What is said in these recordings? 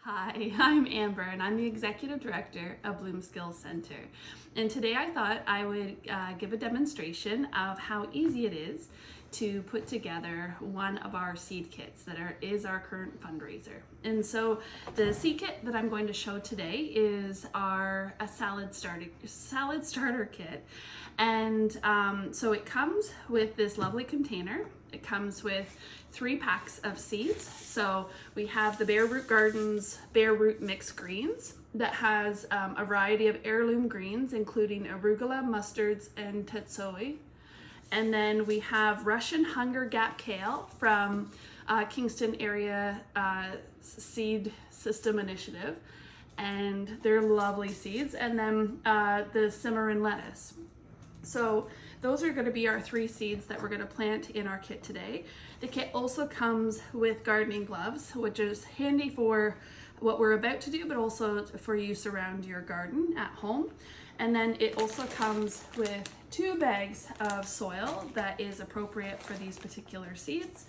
Hi, I'm Amber and I'm the Executive Director of Bloom Skills Center. And today I thought I would give a demonstration of how easy it is to put together one of our seed kits that is our current fundraiser. And so the seed kit that I'm going to show today is our salad starter kit. And so it comes with this lovely container. It comes with 3 packs of seeds. So we have the Bare Root Gardens Bare Root Mixed Greens that has a variety of heirloom greens, including arugula, mustards, and tatsoi. And then we have Russian Hunger Gap Kale from Kingston Area Seed System Initiative. And they're lovely seeds. And then the Cimarron lettuce. So those are going to be our 3 seeds that we're going to plant in our kit today. The kit also comes with gardening gloves, which is handy for what we're about to do, but also for use around your garden at home. And then it also comes with 2 bags of soil that is appropriate for these particular seeds.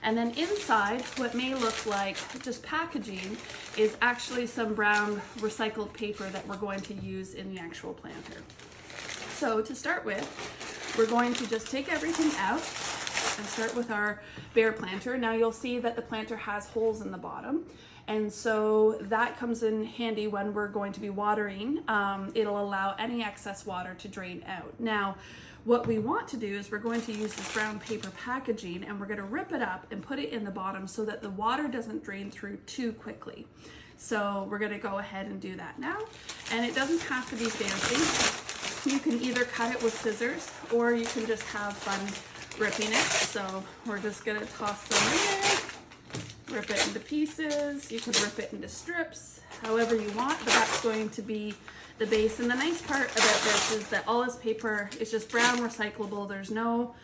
And then inside, what may look like just packaging is actually some brown recycled paper that we're going to use in the actual planter. So to start with, we're going to just take everything out and start with our bare planter. Now you'll see that the planter has holes in the bottom. And so that comes in handy when we're going to be watering. It'll allow any excess water to drain out. Now, what we want to do is we're going to use this brown paper packaging and we're going to rip it up and put it in the bottom so that the water doesn't drain through too quickly. So we're going to go ahead and do that now. And it doesn't have to be fancy. You can either cut it with scissors or you can just have fun ripping it. So we're just going to toss some in there, rip it into pieces. You can rip it into strips, however you want, but that's going to be the base. And the nice part about this is that all this paper is just brown recyclable. There's no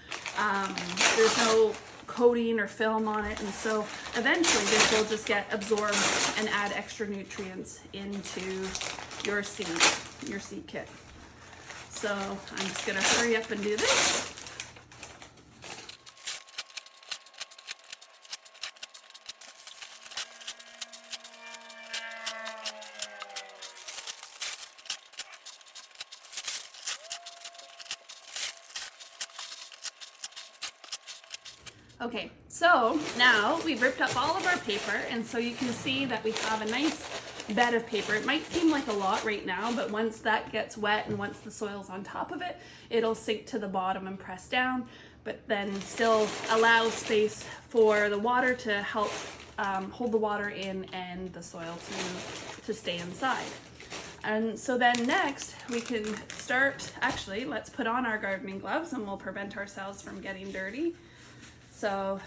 coating or film on it, and so eventually this will just get absorbed and add extra nutrients into your seed kit. So I'm just gonna hurry up and do this. Okay, so now we've ripped up all of our paper, and so you can see that we have a nice bed of paper. It might seem like a lot right now, but once that gets wet and once the soil's on top of it, it'll sink to the bottom and press down, but then still allow space for the water to help hold the water in and the soil to stay inside. And so then next we can start, actually, let's put on our gardening gloves and we'll prevent ourselves from getting dirty. So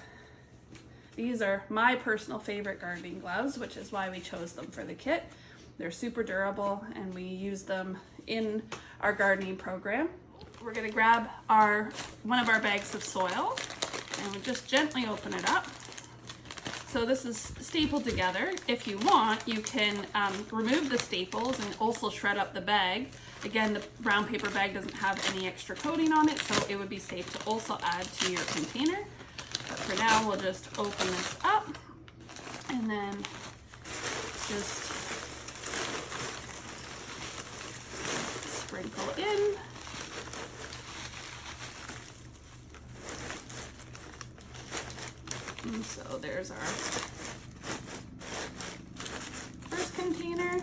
these are my personal favorite gardening gloves, which is why we chose them for the kit. They're super durable and we use them in our gardening program. We're gonna grab one of our bags of soil and we'll just gently open it up. So this is stapled together. If you want, you can remove the staples and also shred up the bag. Again, the brown paper bag doesn't have any extra coating on it, so it would be safe to also add to your container. But for now, we'll just open this up and then just sprinkle in. And so there's our first container.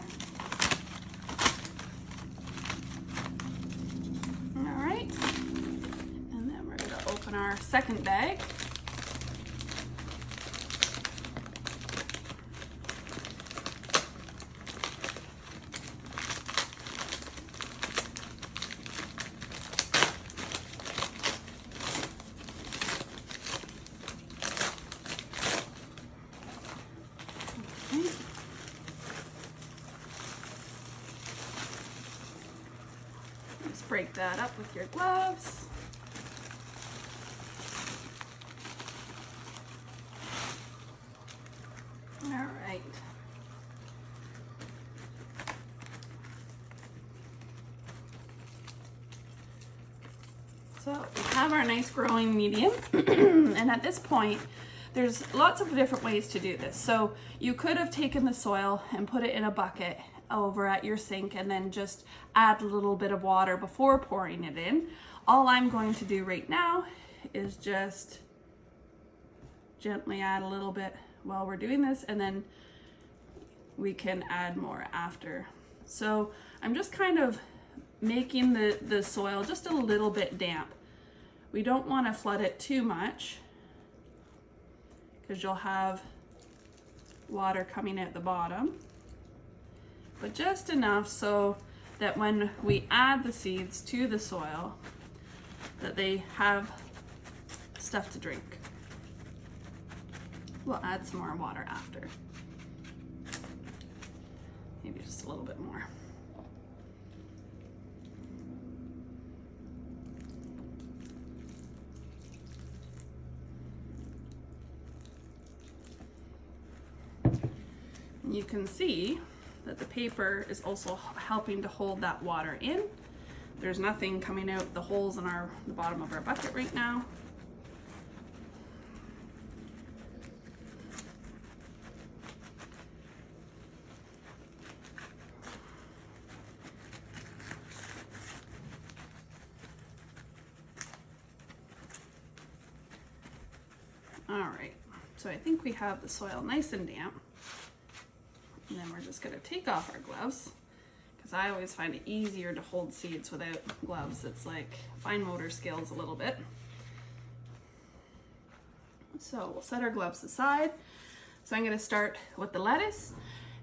All right. And then we're going to open our second bag. Just break that up with your gloves. All right. So we have our nice growing medium, and at this point, there's lots of different ways to do this. So you could have taken the soil and put it in a bucket over at your sink and then just add a little bit of water before pouring it in. All I'm going to do right now is just gently add a little bit while we're doing this, and then we can add more after. So I'm just kind of making the soil just a little bit damp. We don't want to flood it too much because you'll have water coming out the bottom, but just enough so that when we add the seeds to the soil, that they have stuff to drink. We'll add some more water after. Maybe just a little bit more. You can see that the paper is also helping to hold that water in. There's nothing coming out the holes in the bottom of our bucket right now. All right, so I think we have the soil nice and damp. And then we're just gonna take off our gloves, because I always find it easier to hold seeds without gloves. It's like fine motor skills a little bit. So we'll set our gloves aside. So I'm gonna start with the lettuce,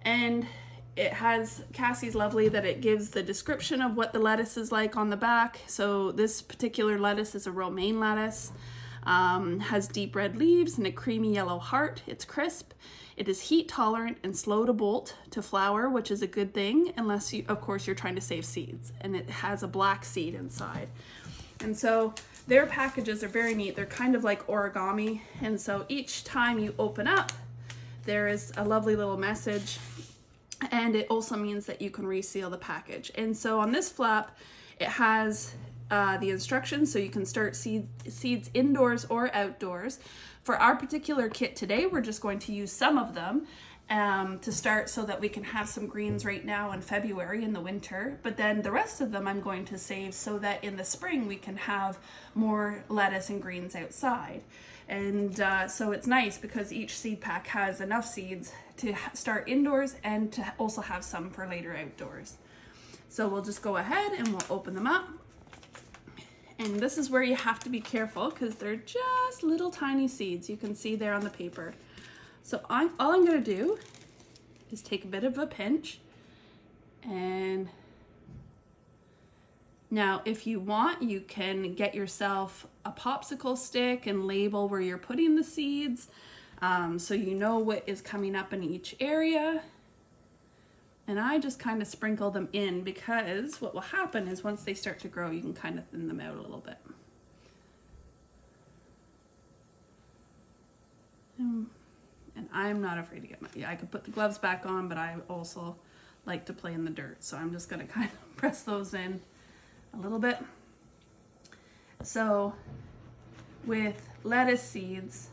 and it has, Cassie's lovely that it gives the description of what the lettuce is like on the back. So this particular lettuce is a romaine lettuce. Has deep red leaves and a creamy yellow heart. It's crisp. It is heat tolerant and slow to bolt to flower, which is a good thing unless you, of course, you're trying to save seeds. And it has a black seed inside. And so their packages are very neat. They're kind of like origami. And so each time you open up, there is a lovely little message. And it also means that you can reseal the package. And so on this flap, it has the instructions, so you can start seeds indoors or outdoors. For our particular kit today, we're just going to use some of them to start so that we can have some greens right now in February in the winter. But then the rest of them I'm going to save so that in the spring we can have more lettuce and greens outside. And so it's nice because each seed pack has enough seeds to start indoors and to also have some for later outdoors. So we'll just go ahead and we'll open them up. And this is where you have to be careful because they're just little tiny seeds. You can see there on the paper. So all I'm gonna do is take a bit of a pinch. And now if you want, you can get yourself a popsicle stick and label where you're putting the seeds so you know what is coming up in each area. And I just kind of sprinkle them in because what will happen is once they start to grow, you can kind of thin them out a little bit. And I'm not afraid to get I could put the gloves back on, but I also like to play in the dirt. So I'm just gonna kind of press those in a little bit. So with lettuce seeds,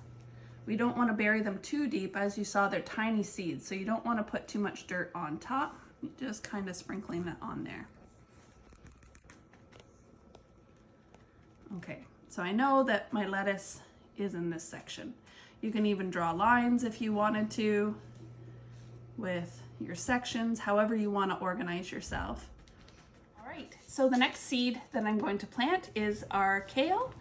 we don't want to bury them too deep. As you saw, they're tiny seeds, so you don't want to put too much dirt on top. Just kind of sprinkling that on there. Okay, so I know that my lettuce is in this section. You can even draw lines if you wanted to with your sections, however you want to organize yourself. All right, so the next seed that I'm going to plant is our kale.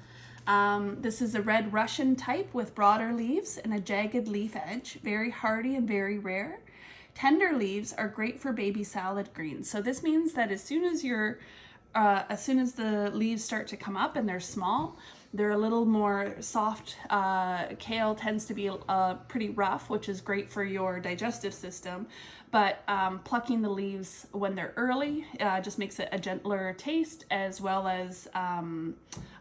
This is a red Russian type with broader leaves and a jagged leaf edge, very hardy and very rare. Tender leaves are great for baby salad greens. So this means that as soon as the leaves start to come up and they're small, they're a little more soft. Kale tends to be pretty rough, which is great for your digestive system. But plucking the leaves when they're early just makes it a gentler taste, as well as a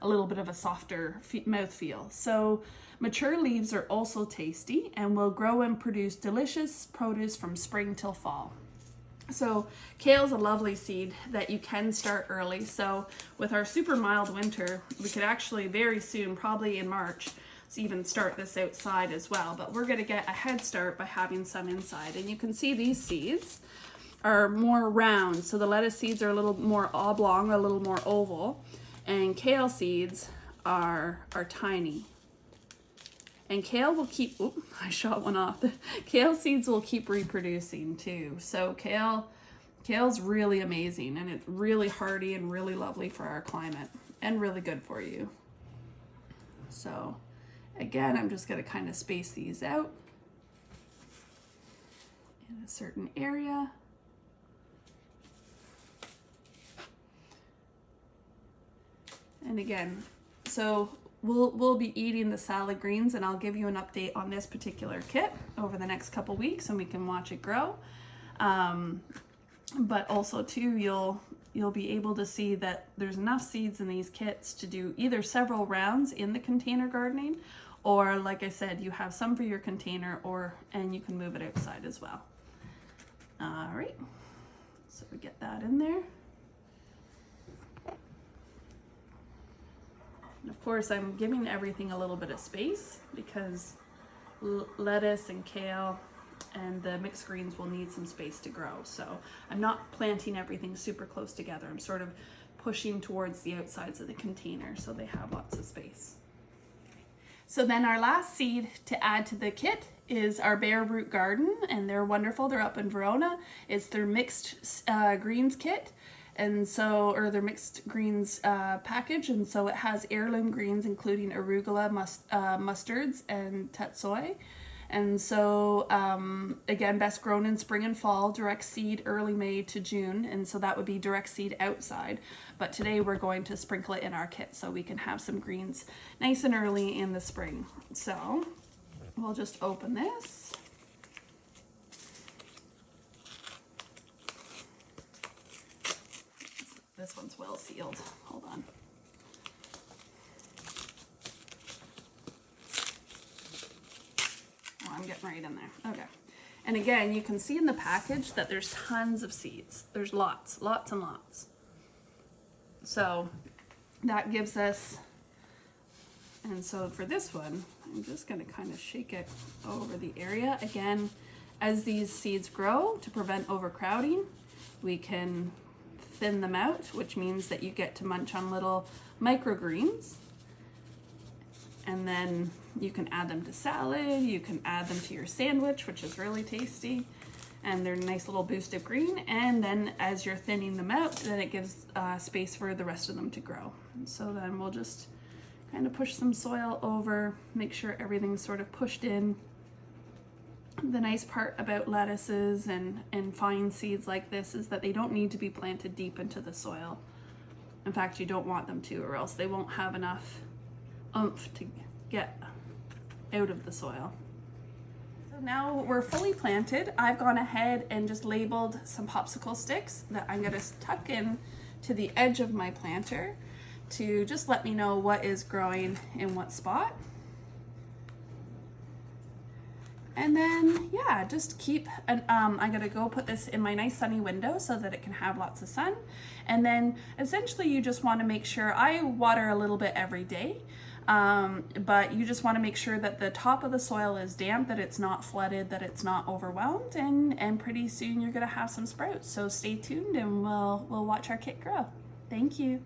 little bit of a softer mouthfeel. So mature leaves are also tasty and will grow and produce delicious produce from spring till fall. So kale is a lovely seed that you can start early. So with our super mild winter, we could actually very soon, probably in March, even start this outside as well, but we're gonna get a head start by having some inside. And you can see these seeds are more round, so the lettuce seeds are a little more oblong, a little more oval, and kale seeds are tiny. And kale will keep, oop, I shot one off. Kale seeds will keep reproducing too. So kale's really amazing, and it's really hardy and really lovely for our climate and really good for you. So again, I'm just gonna kind of space these out in a certain area. And again, so we'll be eating the salad greens, and I'll give you an update on this particular kit over the next couple weeks, and we can watch it grow. But also too, you'll be able to see that there's enough seeds in these kits to do either several rounds in the container gardening, or like I said, you have some for your container, and you can move it outside as well. All right, so we get that in there. And of course, I'm giving everything a little bit of space because lettuce and kale and the mixed greens will need some space to grow. So I'm not planting everything super close together. I'm sort of pushing towards the outsides of the container so they have lots of space. So then our last seed to add to the kit is our Bare Root Garden, and they're wonderful. They're up in Verona. It's their mixed greens kit. And so, or their mixed greens package, and so it has heirloom greens including arugula, mustards, and tatsoi. And so, again, best grown in spring and fall, direct seed early May to June, and so that would be direct seed outside. But today we're going to sprinkle it in our kit so we can have some greens nice and early in the spring. So we'll just open this. This one's well sealed. Hold on. Oh, I'm getting right in there. Okay. And again, you can see in the package that there's tons of seeds. There's lots and lots. So that gives us, and so for this one, I'm just going to kind of shake it over the area. Again, as these seeds grow, to prevent overcrowding, we can thin them out, which means that you get to munch on little microgreens, and then you can add them to salad, you can add them to your sandwich, which is really tasty, and they're a nice little boost of green. And then as you're thinning them out, then it gives space for the rest of them to grow. And so then we'll just kind of push some soil over, make sure everything's sort of pushed in. The nice part about lettuces and fine seeds like this is that they don't need to be planted deep into the soil. In fact, you don't want them to, or else they won't have enough oomph to get out of the soil. So now we're fully planted. I've gone ahead and just labeled some popsicle sticks that I'm gonna tuck in to the edge of my planter to just let me know what is growing in what spot. And then, yeah, just keep, I'm gonna go put this in my nice sunny window so that it can have lots of sun. And then essentially you just wanna make sure, I water a little bit every day, but you just wanna make sure that the top of the soil is damp, that it's not flooded, that it's not overwhelmed, and pretty soon you're gonna have some sprouts. So stay tuned and we'll watch our kit grow. Thank you.